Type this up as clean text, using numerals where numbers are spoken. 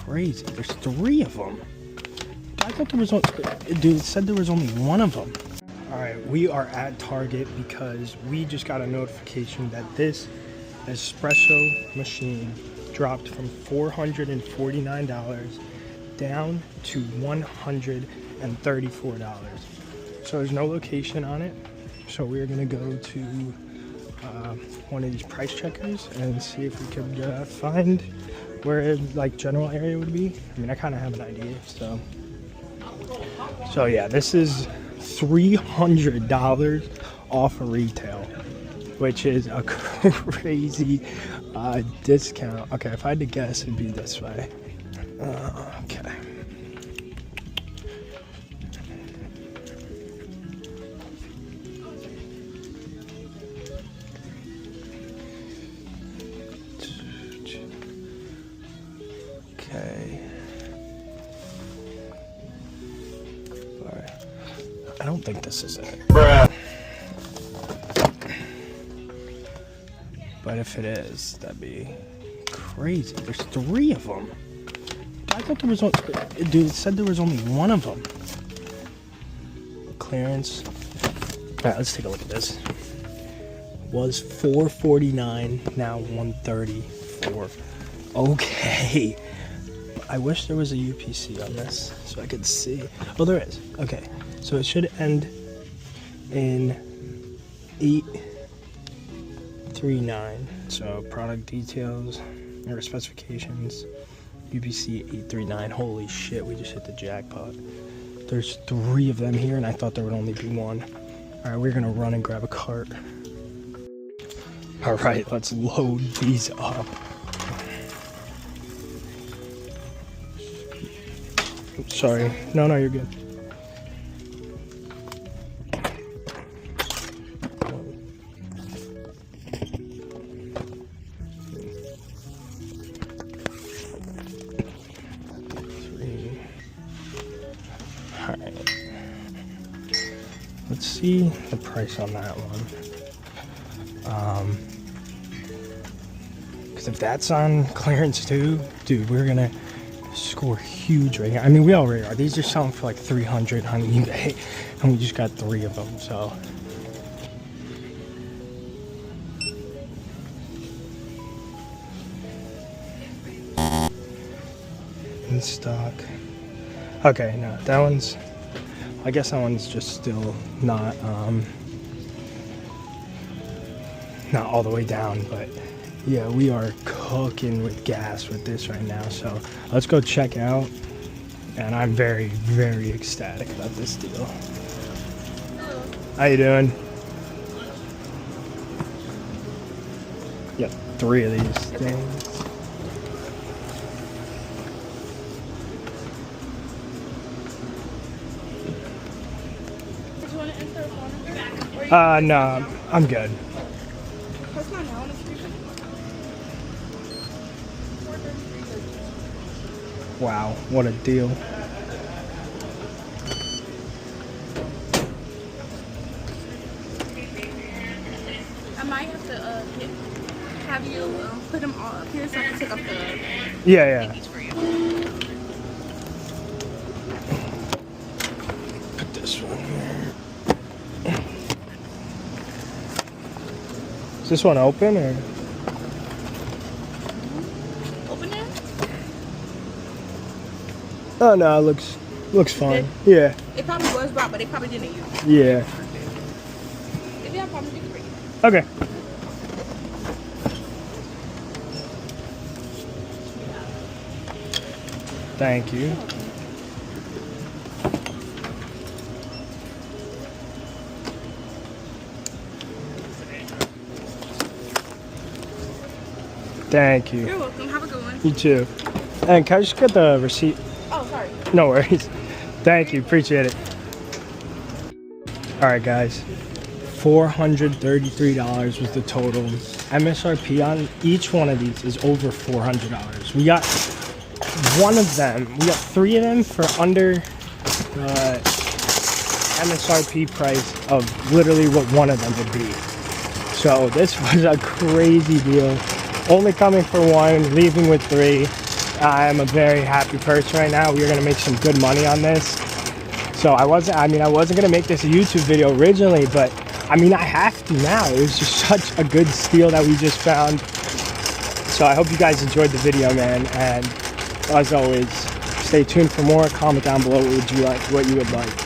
crazy. There's 3 of them. I thought there was only, dude, it said there was only 1 of them. All right, we are at Target because we just got a notification that this espresso machine dropped from $449 down to $134. So there's no location on it. So we're gonna go to one of these price checkers and see if we could find where like general area would be. I mean, I kind of have an idea. So yeah, this is $300 off of retail, which is a crazy discount. Okay, if I had to guess, it'd be this way. Okay. Okay. Alright. I don't think this is it. Bruh. But if it is, that'd be crazy. There's 3 of them. I thought there was only, dude, it said there was only 1 of them. Clearance. Alright, let's take a look at this. Was $449, now $134. Okay. I wish there was a UPC on this so I could see. Oh, there is. Okay. So it should end in 839. So product details or specifications, UPC 839. Holy shit, we just hit the jackpot. There's 3 of them here and I thought there would only be 1. All right, we're gonna run and grab a cart. All right, let's load these up. Sorry. No, you're good. Alright. Let's see the price on that one. Because if that's on clearance too, dude, we're gonna score huge right here. I mean, we already are. These are selling for like $300 on eBay, and we just got 3 of them. So in stock. Okay, no, that one's, I guess that one's just still not all the way down, but yeah, we are cooking with gas with this right now. So let's go check out, and I'm very, very ecstatic about this deal. How you doing? Got 3 of these things. Do you want to enter a phone number? No, I'm good. Press my now on the screen. Wow, what a deal. I might have to have you put them all up here so I can take up the Yeah. thingies for you. Put this one here. Is this one open or? Open it? Oh no, it looks fine. Yeah. It probably was brought, but they probably didn't use it. Yeah. If you have problems, you can bring it. Okay. Thank you. Thank you. You're welcome. Have a good one. You too. And can I just get the receipt? Oh, sorry. No worries. Thank you. Appreciate it. All right, guys. $433 was the total. MSRP on each one of these is over $400. We got 1 of them. We got 3 of them for under MSRP price of literally what 1 of them would be. So this was a crazy deal. Only coming for 1, leaving with 3. I'm a very happy person right now. We're gonna make some good money on this. So I wasn't gonna make this a YouTube video originally, but I mean, I have to now. It was just such a good steal that we just found. So I hope you guys enjoyed the video, man. And as always, stay tuned for more. Comment down below what you would like.